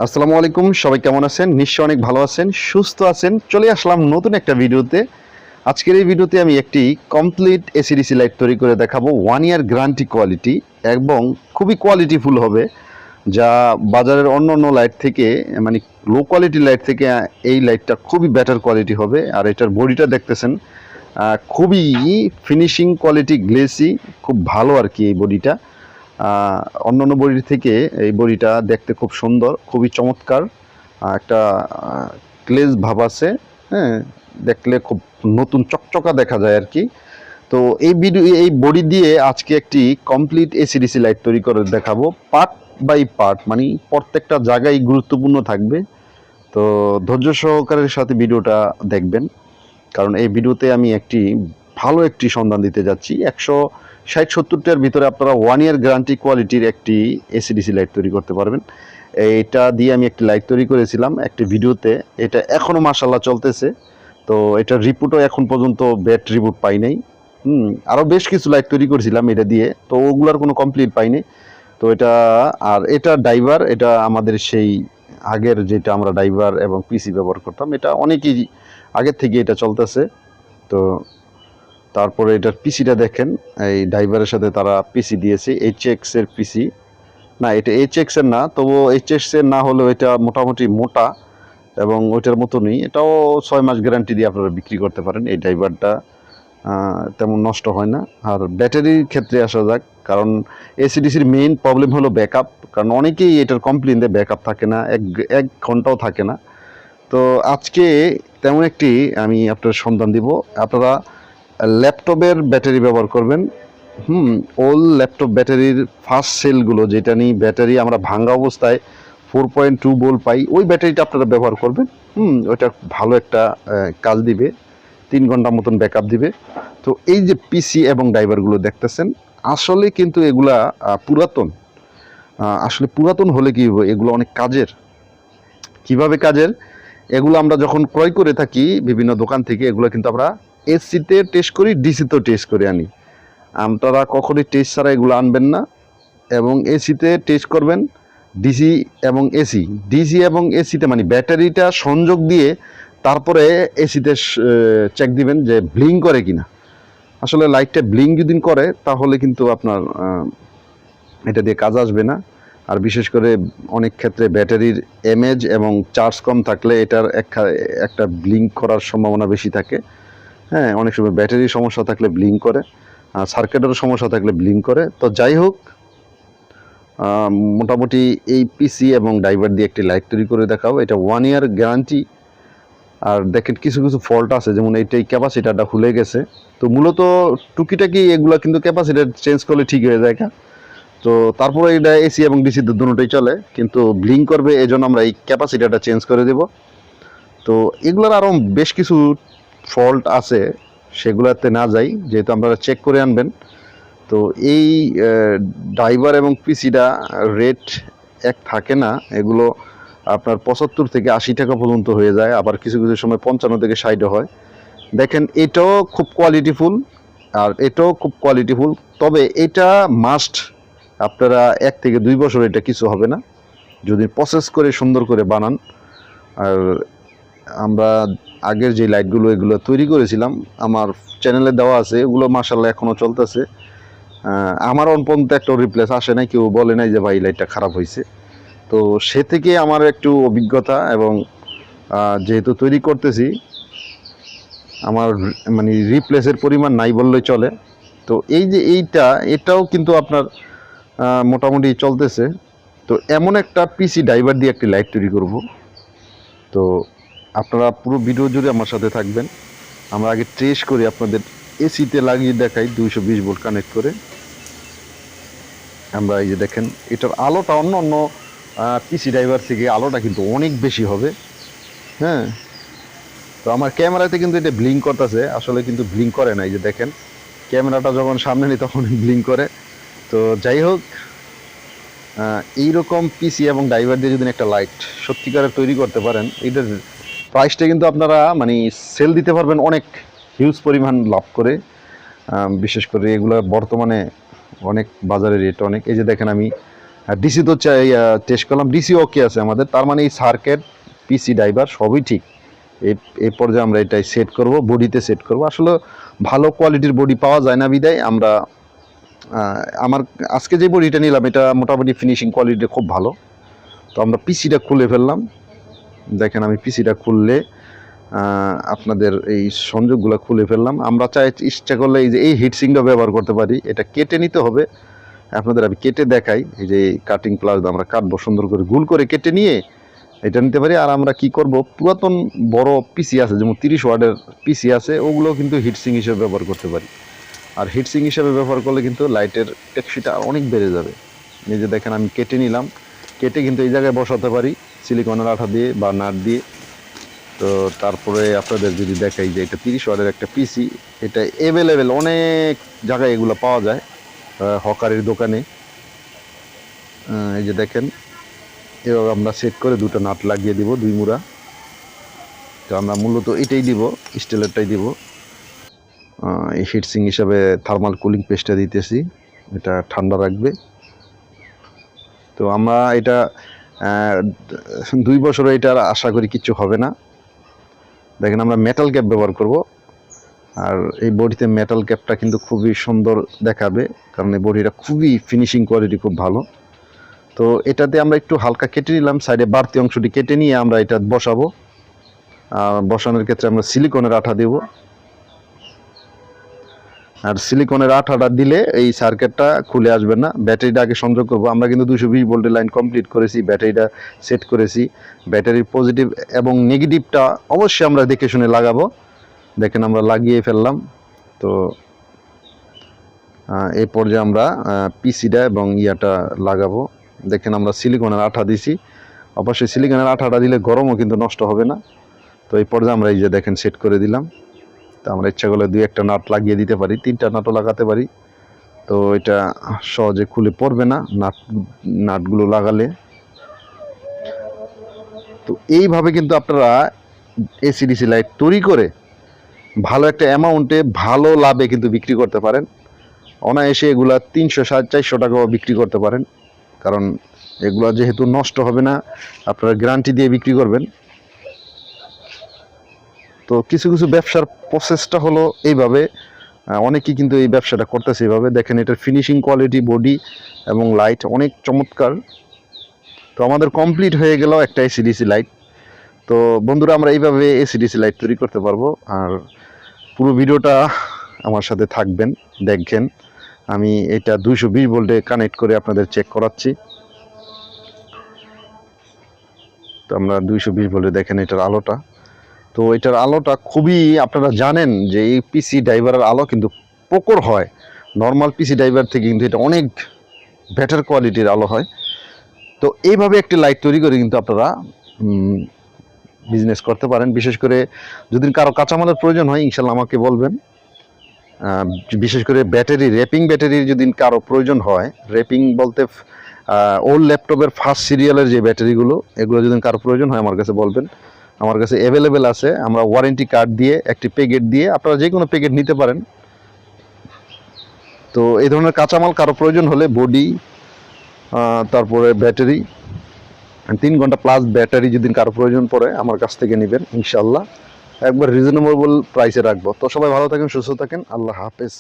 আসসালামু আলাইকুম, সবাই কেমন আছেন? নিশ্চয়ই অনেক ভালো আছেন, সুস্থ আছেন। চলে আসলাম নতুন একটা ভিডিওতে। আজকের এই ভিডিওতে আমি একটি কমপ্লিট এসিডিসি লাইট তৈরি করে দেখাবো 1 ইয়ার গ্যারান্টি কোয়ালিটি এবং খুবই কোয়ালিটিফুল হবে, যা বাজারের অন্য লাইট থেকে মানে লো কোয়ালিটি লাইট থেকে এই লাইটটা খুবই বেটার কোয়ালিটি হবে। আর এটার বডিটা দেখতেছেন, খুবই ফিনিশিং কোয়ালিটি, গ্লেসি, খুব ভালো আর কি এই বডিটা। অন্যান্য বডির থেকে এই বডিটা দেখতে খুব সুন্দর, খুবই চমৎকার। একটা গ্লেজ ভাব আছে, হ্যাঁ, দেখলে খুব নতুন চকচকা দেখা যায় আর কি। তো এই বডি দিয়ে আজকে একটি কমপ্লিট এসিডিসি লাইট তৈরি করে দেখাবো, পার্ট বাই পার্ট, মানে প্রত্যেকটা জায়গায় গুরুত্বপূর্ণ থাকবে। তো ধৈর্য সহকারের সাথে ভিডিওটা দেখবেন, কারণ এই ভিডিওতে আমি ভালো একটি সন্ধান দিতে যাচ্ছি। 160-70টার ভিতরে আপনারা 1 ইয়ার গ্যারান্টি কোয়ালিটির একটি এসিডিসি লাইট তৈরি করতে পারবেন। এটা দিয়ে আমি একটি লাইট তৈরি করেছিলাম একটি ভিডিওতে, এটা এখনও মাশাআল্লাহ চলতেছে। তো এটার রিপোর্টও এখন পর্যন্ত ব্যাড রিপোর্ট পাই নাই। আরও বেশ কিছু লাইট তৈরি করেছিলাম এটা দিয়ে, তো ওগুলার কোনো কমপ্লিট পাইনি। তো এটা ড্রাইভার, এটা আমাদের সেই আগের যেটা আমরা ড্রাইভার এবং পিসি ব্যবহার করতাম, এটা অনেকই আগের থেকে এটা চলতেছে। তো তারপরে এটার পিসিটা দেখেন, এই ড্রাইভারের সাথে তারা পিসি দিয়েছে, এইচএক্স এর পিসি। না, এটা এইচএক্স এর না, তবুও এইচএক্স এর না হলেও এটা মোটামুটি মোটা এবং ওইটার মতনই। এটাও 6 মাস গ্যারান্টি দিয়ে আপনারা বিক্রি করতে পারেন। এই ড্রাইভারটা তেমন নষ্ট হয় না। আর ব্যাটারির ক্ষেত্রে আসা যাক, কারণ এসিডিসির মেইন প্রবলেম হলো ব্যাকআপ, কারণ অনেকেই এটার কমপ্লেন দেয় ব্যাকআপ থাকে না, এক ঘন্টাও থাকে না। তো আজকে তেমন একটি আমি আপনার সন্ধান দিব। আপনারা ল্যাপটপের ব্যাটারি ব্যবহার করবেন। ওল্ড ল্যাপটপ ব্যাটারির ফার্স্ট সেলগুলো, যেটা নিয়ে ব্যাটারি আমরা ভাঙ্গা অবস্থায় 4.2 ভোল্ট পাই, ওই ব্যাটারিটা আপনারা ব্যবহার করবেন। ওইটা ভালো একটা কাজ দিবে, 3 ঘন্টা মতন ব্যাকআপ দিবে। তো এই যে পিসি এবং ড্রাইভারগুলো দেখতেছেন, আসলে কিন্তু এগুলা পুরাতন। আসলে পুরাতন হলে কি হবে, এগুলো অনেক কাজের। কিভাবে কাজের? এগুলো আমরা যখন ক্রয় করে থাকি বিভিন্ন দোকান থেকে, এগুলো কিন্তু আমরা এসিতে টেস্ট করি, ডিসিতেও টেস্ট করে আনি। আপনারা কখনোই টেস্ট ছাড়া এগুলো আনবেন না, এবং এসিতে টেস্ট করবেন। ডিসি এবং এসিতে মানে ব্যাটারিটা সংযোগ দিয়ে তারপরে এসিতে চেক দিবেন যে ব্লিং করে কিনা। আসলে লাইটটা ব্লিং যদি করে তাহলে কিন্তু আপনার এটা দিয়ে কাজ আসবে না। আর বিশেষ করে অনেক ক্ষেত্রে ব্যাটারির এমএজ এবং চার্জ কম থাকলে এটার একটা ব্লিঙ্ক করার সম্ভাবনা বেশি থাকে। হ্যাঁ, অনেক সময় ব্যাটারির সমস্যা থাকলে ব্লিঙ্ক করে, আর সার্কিটেরও সমস্যা থাকলে ব্লিঙ্ক করে। তো যাই হোক, মোটামুটি এই পিসি এবং ড্রাইভার দিয়ে একটি লাইট তৈরি করে দেখাবো। এটা 1 ইয়ার গ্যারান্টি। আর দেখেন কিছু কিছু ফল্ট আছে, যেমন এইটাই ক্যাপাসিটারটা খুলে গেছে। তো মূলত টুকিটাকি এগুলো কিন্তু ক্যাপাসিটার চেঞ্জ করলে ঠিক হয়ে যায়। তো তারপরে এটা এসি এবং ডিসি দুটোই চলে, কিন্তু ব্লিঙ্ক করবে, এই জন্য আমরা এই ক্যাপাসিটারটা চেঞ্জ করে দেব। তো এগুলোর আরও বেশ কিছু ফল্ট আছে, সেগুলোতে না যাই, যেহেতু আপনারা চেক করে আনবেন। তো এই ড্রাইভার এবং পিসিটা রেট এক থাকে না, এগুলো আপনার 75 থেকে 80 টাকা পর্যন্ত হয়ে যায়, আবার কিছু কিছু সময় 55 থেকে 60 হয়। দেখেন এটাও খুব কোয়ালিটিফুল, আর এটাও খুব কোয়ালিটিফুল। তবে এটা মাস্ট, আপনারা 1 থেকে 2 বছর এটা কিছু হবে না যদি প্রসেস করে সুন্দর করে বানান। আর আমরা আগের যে লাইটগুলো এগুলো তৈরি করেছিলাম, আমার চ্যানেলে দেওয়া আছে, এগুলো মাশাআল্লাহ এখনও চলতেছে। আমার পর্যন্ত একটা রিপ্লেস আসে নাই, কেউ বলে নাই যে ভাই লাইটটা খারাপ হয়েছে। তো সে থেকে আমার একটু অভিজ্ঞতা, এবং যেহেতু তৈরি করতেছি, আমার মানে রিপ্লেসের পরিমাণ নাই বললেই চলে। তো এই যে এটাও কিন্তু আপনার মোটামুটি চলতেছে। তো এমন একটা পিসি ড্রাইভার দিয়ে একটি লাইট তৈরি করব। তো আপনারা পুরো ভিডিও জুড়ে আমার সাথে থাকবেন। আমরা আগে টেস্ট করি, আপনাদের এসিতে লাগিয়ে দেখাই 220 ভোল্ট কানেক্ট করে। আমরা এই যে দেখেন, এটার আলোটা অন্য পিসি ড্রাইভার থেকে আলোটা কিন্তু অনেক বেশি হবে। হ্যাঁ, তো আমার ক্যামেরাতে কিন্তু এটা ব্লিঙ্ক করতেছে, আসলে কিন্তু ব্লিঙ্ক করে না। এই যে দেখেন, ক্যামেরাটা যখন সামনে নিই তখন ব্লিঙ্ক করে। তো যাই হোক, এইরকম পিসি এবং ড্রাইভার দিয়ে যদি একটা লাইট সত্যিকারের তৈরি করতে পারেন, এটার প্রাইসটা কিন্তু আপনারা মানে সেল দিতে পারবেন অনেক হিউজ পরিমাণ লাভ করে। বিশেষ করে এগুলো বর্তমানে অনেক বাজারে রেট অনেক। এই যে দেখেন, আমি আর ডিসি তো টেস্ট করলাম, ডিসি ওকে আছে আমাদের, তার মানে এই সার্কিট পিসি ড্রাইভার সবই ঠিক। এই পর্যায়ে আমরা এটাই সেট করব, বডিতে সেট করব। আসলে ভালো কোয়ালিটির বডি পাওয়া যায় না বিদায় আমরা আমার আজকে যে বডিটা নিলাম এটা মোটামুটি ফিনিশিং কোয়ালিটি খুব ভালো। তো আমরা পিসিটা খুলে ফেললাম, দেখেন আমি পিসিটা খুললে আপনাদের এই সংযোগগুলো খুলে ফেললাম। আমরা চাই ইচ্ছা করলে এই যে এই হিটসিংটা ব্যবহার করতে পারি, এটা কেটে নিতে হবে। আপনাদের আমি কেটে দেখাই, এই যে কাটিং প্লাস আমরা কাটবো সুন্দর করে গোল করে কেটে নিয়ে এটা নিতে পারি। আর আমরা কি করব, পুরাতন বড় পিসি আছে যেমন 30 ওয়াটের পিসি আছে, ওগুলো কিন্তু হিটসিং হিসেবে ব্যবহার করতে পারি। আর হিটসিং হিসেবে ব্যবহার করলে কিন্তু লাইটের টেকসিটা অনেক বেড়ে যাবে। এই যে দেখেন আমি কেটে নিলাম, কেটে কিন্তু এই জায়গায় বসাতে পারি সিলিকনের আঠা দিয়ে বা নাট দিয়ে। তো তারপরে আপনাদের যদি দেখাই যে এটা 30 ওয়াটের একটা পিসি, এটা অ্যাভেলেবেল অনেক জায়গায় এগুলো পাওয়া যায় হকারের দোকানে। এই যে দেখেন এভাবে আমরা সেট করে দুটো নাট লাগিয়ে দিব, 2 মুড়া। তো আমরা মূলত এটাই দিব, স্টিলেরটাই দিব। এই হিটসিং হিসাবে থার্মাল কুলিং পেস্টটা দিতেছি, এটা ঠান্ডা রাখবে। তো আমরা এটা 2 বছর এটার আশা করি কিচ্ছু হবে না। দেখেন আমরা মেটাল ক্যাপ ব্যবহার করব, আর এই বডিতে মেটাল ক্যাপটা কিন্তু খুবই সুন্দর দেখাবে, কারণ এই বডিটা খুবই ফিনিশিং কোয়ালিটি খুব ভালো। তো এটাতে আমরা একটু হালকা কেটে নিলাম, সাইডে বাড়তি অংশটি কেটে নিয়ে আমরা এটা বসাবো। বসানোর ক্ষেত্রে আমরা সিলিকনের আঠা দেব, আর সিলিকনের আঠাটা দিলে এই সার্কিটটা খুলে আসবে না। ব্যাটারিটা আগে সংযোগ করব, আমরা কিন্তু 220 ভোল্টের লাইন কমপ্লিট করেছি, ব্যাটারিটা সেট করেছি। ব্যাটারির পজিটিভ এবং নেগেটিভটা অবশ্যই আমরা দেখে শুনে লাগাবো। দেখেন আমরা লাগিয়ে ফেললাম। তো এই পর্যায়ে আমরা পিসিটা এবং ইয়াটা লাগাবো। দেখেন আমরা সিলিকনের আঠা দিছি, অবশ্যই সিলিকনের আঠাটা দিলে গরমও কিন্তু নষ্ট হবে না। তো এই পর্যায়ে আমরা এই যে দেখেন সেট করে দিলাম। তো আমরা ইচ্ছা করলে 2-1টা নাট লাগিয়ে দিতে পারি, 3টা নাটও লাগাতে পারি। তো এটা সহজে খুলে পড়বে না নাটগুলো লাগালে। তো এইভাবে কিন্তু আপনারা এসিডিসি লাইট তৈরি করে ভালো একটা অ্যামাউন্টে ভালো লাভে কিন্তু বিক্রি করতে পারেন। অনায়াসে এগুলা 300-400 টাকাও বিক্রি করতে পারেন, কারণ এগুলো যেহেতু নষ্ট হবে না, আপনারা গ্যারান্টি দিয়ে বিক্রি করবেন। তো কিছু কিছু ব্যবসার প্রসেসটা হলো এইভাবে, অনেকেই কিন্তু এই ব্যবসাটা করতেছে এইভাবে। দেখেন এটার ফিনিশিং কোয়ালিটি, বডি এবং লাইট অনেক চমৎকার। তো আমাদের কমপ্লিট হয়ে গেল একটা এসিডিসি লাইট। তো বন্ধুরা আমরা এইভাবে এসিডিসি লাইট তৈরি করতে পারবো। আর পুরো ভিডিওটা আমার সাথে থাকবেন, দেখেন আমি এটা 220 ভোল্টে কানেক্ট করে আপনাদের চেক করাচ্ছি। তো আমরা 220 ভোল্টে দেখেন এটার আলোটা। তো এটার আলোটা খুবই, আপনারা জানেন যে এই পিসি ড্রাইভারের আলো কিন্তু প্রখর হয়, নর্মাল পিসি ড্রাইভার থেকে কিন্তু এটা অনেক বেটার কোয়ালিটির আলো হয়। তো এইভাবে একটি লাইট তৈরি করে কিন্তু আপনারা বিজনেস করতে পারেন। বিশেষ করে যদি কারো কাঁচামালের প্রয়োজন হয় ইনশাল্লাহ আমাকে বলবেন। বিশেষ করে ব্যাটারি, র্যাপিং ব্যাটারির যদি কারো প্রয়োজন হয়, র্যাপিং বলতে ওল্ড ল্যাপটপের ফার্স্ট সিরিয়ালের যে ব্যাটারিগুলো, এগুলো যদি কারো প্রয়োজন হয় আমার কাছে বলবেন, আমার কাছে অ্যাভেলেবেল আছে। আমরা ওয়ারেন্টি কার্ড দিয়ে একটি প্যাকেট দিয়ে আপনারা যে কোনো প্যাকেট নিতে পারেন। তো এই ধরনের কাঁচামাল কারো প্রয়োজন হলে বডি, তারপরে ব্যাটারি, 3 ঘন্টা প্লাস ব্যাটারি যদি কারো প্রয়োজন পড়ে আমার কাছ থেকে নেবেন ইনশাল্লাহ, একবার রিজনেবল প্রাইসে রাখবো। তো সবাই ভালো থাকেন, সুস্থ থাকেন, আল্লাহ হাফেজ।